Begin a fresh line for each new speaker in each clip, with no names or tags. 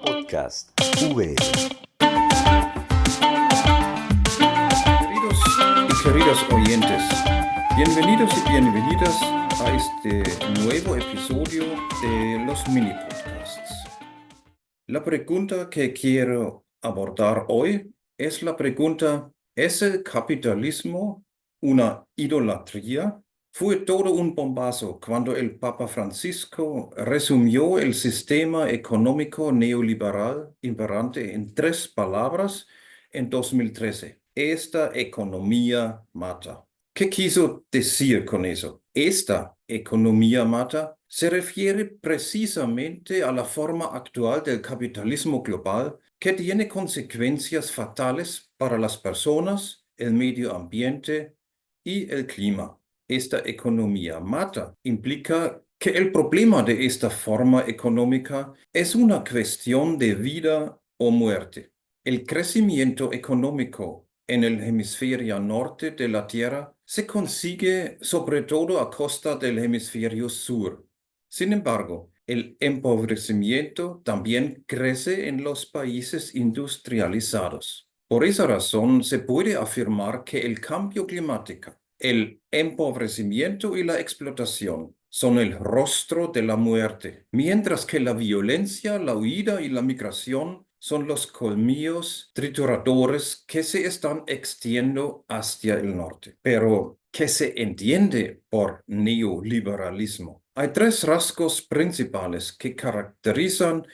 Podcast V.
Queridos y queridas oyentes, bienvenidos y bienvenidas a este nuevo episodio de los mini podcasts. La pregunta que quiero abordar hoy es la pregunta: ¿es el capitalismo una idolatría? Fue todo un bombazo cuando el Papa Francisco resumió el sistema económico neoliberal imperante en 3 palabras en 2013. Esta economía mata. ¿Qué quiso decir con eso? Esta economía mata se refiere precisamente a la forma actual del capitalismo global que tiene consecuencias fatales para las personas, el medio ambiente y el clima. Esta economía mata implica que el problema de esta forma económica es una cuestión de vida o muerte. El crecimiento económico en el hemisferio norte de la Tierra se consigue sobre todo a costa del hemisferio sur. Sin embargo, el empobrecimiento también crece en los países industrializados. Por esa razón, se puede afirmar que el cambio climático, el empobrecimiento y la explotación son el rostro de la muerte, mientras que la violencia, la huida y la migración son los colmillos trituradores que se están extendiendo hacia el norte. Pero, ¿qué se entiende por neoliberalismo? Hay 3 rasgos principales que caracterizan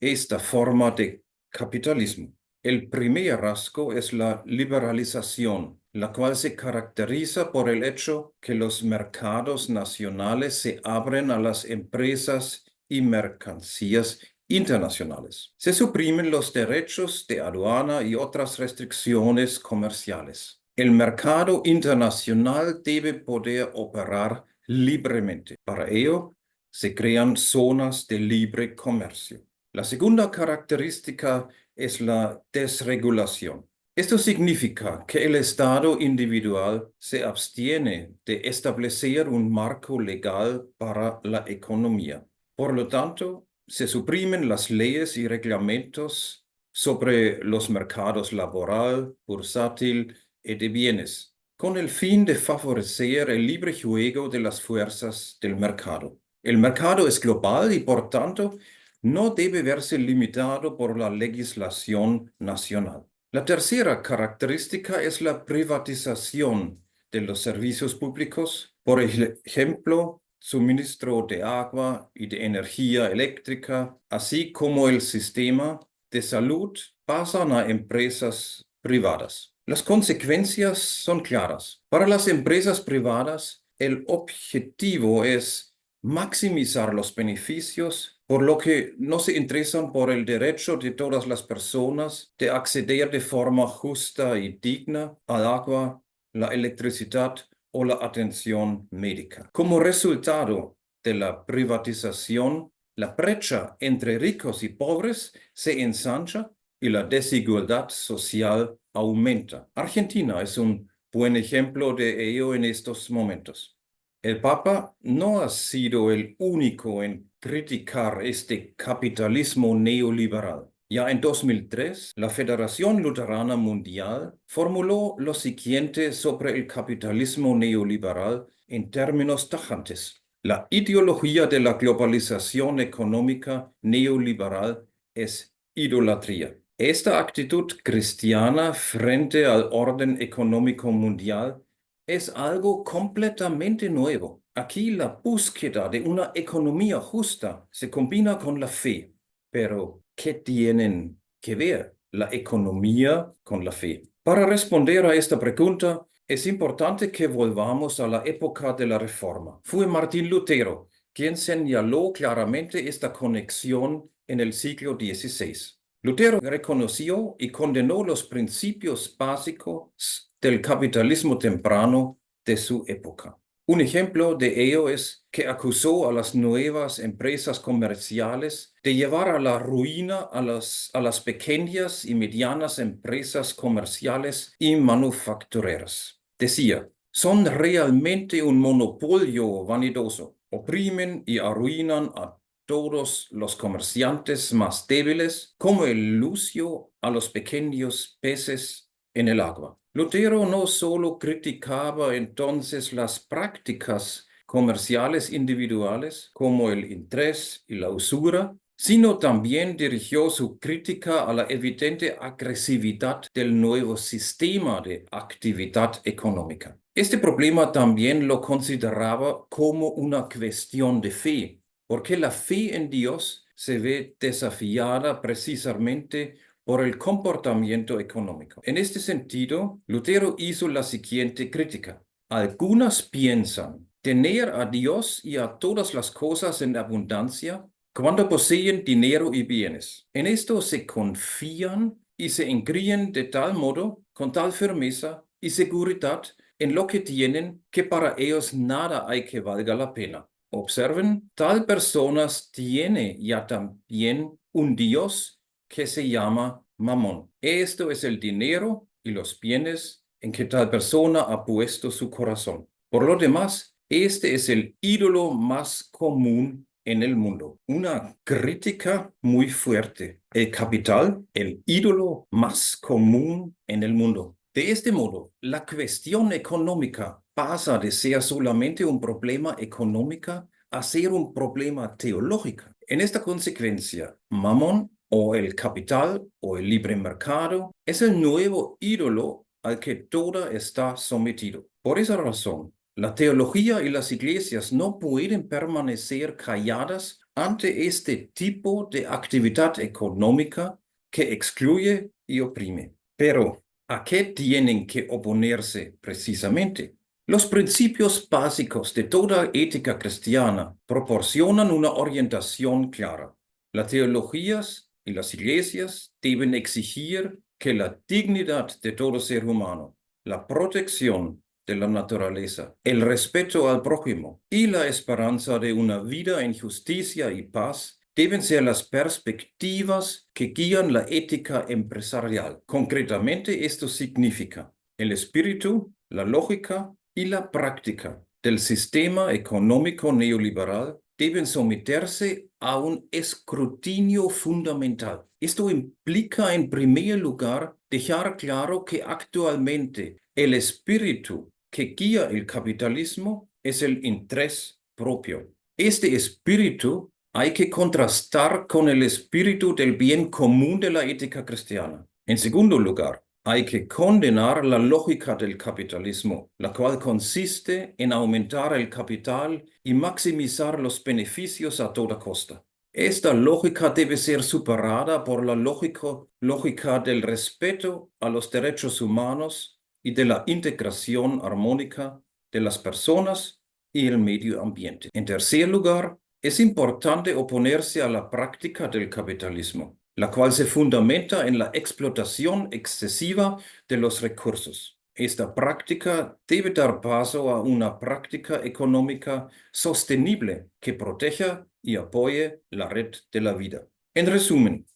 esta forma de capitalismo. El primer rasgo es la liberalización, la cual se caracteriza por el hecho que los mercados nacionales se abren a las empresas y mercancías internacionales. Se suprimen los derechos de aduana y otras restricciones comerciales. El mercado internacional debe poder operar libremente. Para ello, se crean zonas de libre comercio. La segunda característica es la desregulación. Esto significa que el Estado individual se abstiene de establecer un marco legal para la economía. Por lo tanto, se suprimen las leyes y reglamentos sobre los mercados laboral, bursátil y de bienes, con el fin de favorecer el libre juego de las fuerzas del mercado. El mercado es global y, por tanto, no debe verse limitado por la legislación nacional. La tercera característica es la privatización de los servicios públicos, por ejemplo, suministro de agua y de energía eléctrica, así como el sistema de salud, pasan a empresas privadas. Las consecuencias son claras. Para las empresas privadas, el objetivo es maximizar los beneficios, por lo que no se interesan por el derecho de todas las personas de acceder de forma justa y digna al agua, la electricidad o la atención médica. Como resultado de la privatización, la brecha entre ricos y pobres se ensancha y la desigualdad social aumenta. Argentina es un buen ejemplo de ello en estos momentos. El Papa no ha sido el único en criticar este capitalismo neoliberal. Ya en 2003, la Federación Luterana Mundial formuló lo siguiente sobre el capitalismo neoliberal en términos tajantes: la ideología de la globalización económica neoliberal es idolatría. Esta actitud cristiana frente al orden económico mundial es algo completamente nuevo. Aquí la búsqueda de una economía justa se combina con la fe. Pero, ¿qué tienen que ver la economía con la fe? Para responder a esta pregunta, es importante que volvamos a la época de la Reforma. Fue Martín Lutero quien señaló claramente esta conexión en el siglo XVI. Lutero reconoció y condenó los principios básicos del capitalismo temprano de su época. Un ejemplo de ello es que acusó a las nuevas empresas comerciales de llevar a la ruina a las pequeñas y medianas empresas comerciales y manufactureras. Decía: son realmente un monopolio vanidoso, oprimen y arruinan a todos los comerciantes más débiles, como el lucio a los pequeños peces en el agua. Lutero no solo criticaba entonces las prácticas comerciales individuales, como el interés y la usura, sino también dirigió su crítica a la evidente agresividad del nuevo sistema de actividad económica. Este problema también lo consideraba como una cuestión de fe, porque la fe en Dios se ve desafiada precisamente por el comportamiento económico. En este sentido, Lutero hizo la siguiente crítica. Algunas piensan tener a Dios y a todas las cosas en abundancia cuando poseen dinero y bienes. En esto se confían y se engríen de tal modo, con tal firmeza y seguridad en lo que tienen, que para ellos nada hay que valga la pena. Observen, tal personas tiene ya también un Dios que se llama Mamón. Esto es el dinero y los bienes en que tal persona ha puesto su corazón. Por lo demás, este es el ídolo más común en el mundo. Una crítica muy fuerte. El capital, el ídolo más común en el mundo. De este modo, la cuestión económica pasa de ser solamente un problema económico a ser un problema teológico. En esta consecuencia, Mamón o el capital o el libre mercado es el nuevo ídolo al que todo está sometido. Por esa razón, la teología y las iglesias no pueden permanecer calladas ante este tipo de actividad económica que excluye y oprime. Pero, ¿a qué tienen que oponerse precisamente? Los principios básicos de toda ética cristiana proporcionan una orientación clara. Las teologías y las iglesias deben exigir que la dignidad de todo ser humano, la protección de la naturaleza, el respeto al prójimo y la esperanza de una vida en justicia y paz deben ser las perspectivas que guían la ética empresarial. Concretamente, esto significa el espíritu, la lógica y la práctica del sistema económico neoliberal deben someterse a un escrutinio fundamental. Esto implica, en primer lugar, dejar claro que actualmente el espíritu que guía el capitalismo es el interés propio. Este espíritu hay que contrastar con el espíritu del bien común de la ética cristiana. En segundo lugar, hay que condenar la lógica del capitalismo, la cual consiste en aumentar el capital y maximizar los beneficios a toda costa. Esta lógica debe ser superada por la lógica del respeto a los derechos humanos y de la integración armónica de las personas y el medio ambiente. En tercer lugar, es importante oponerse a la práctica del capitalismo, la cual se fundamenta en la explotación excesiva de los recursos. Esta práctica debe dar paso a una práctica económica sostenible que proteja y apoye la red de la vida. En resumen,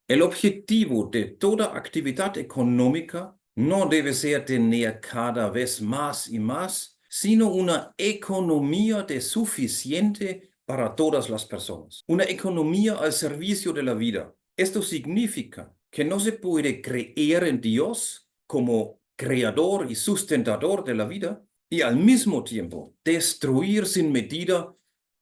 el objetivo de toda actividad económica no debe ser tener cada vez más y más, sino una economía de suficiente para todas las personas. Una economía al servicio de la vida. Esto significa que no se puede creer en Dios como creador y sustentador de la vida y al mismo tiempo destruir sin medida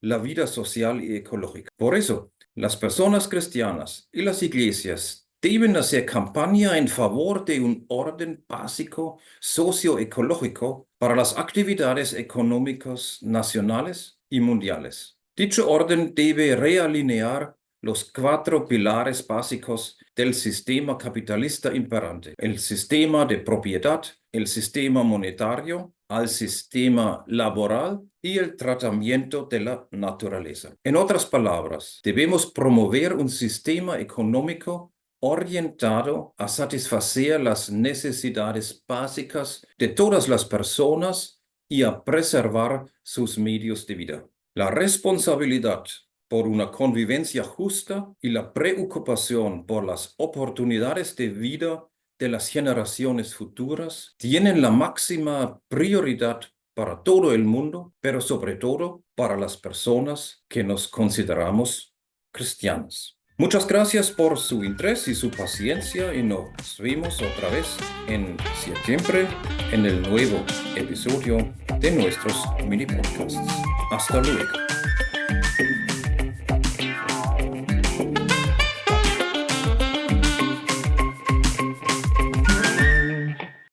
la vida social y ecológica. Por eso, las personas cristianas y las iglesias deben hacer campaña en favor de un orden básico socioecológico para las actividades económicas nacionales y mundiales. Dicho orden debe realinear los 4 pilares básicos del sistema capitalista imperante: el sistema de propiedad, el sistema monetario, al sistema laboral y el tratamiento de la naturaleza. En otras palabras, debemos promover un sistema económico orientado a satisfacer las necesidades básicas de todas las personas y a preservar sus medios de vida. La responsabilidad por una convivencia justa y la preocupación por las oportunidades de vida de las generaciones futuras tienen la máxima prioridad para todo el mundo, pero sobre todo para las personas que nos consideramos cristianas. Muchas gracias por su interés y su paciencia y nos vemos otra vez en septiembre en el nuevo episodio de nuestros mini podcasts. Hasta luego.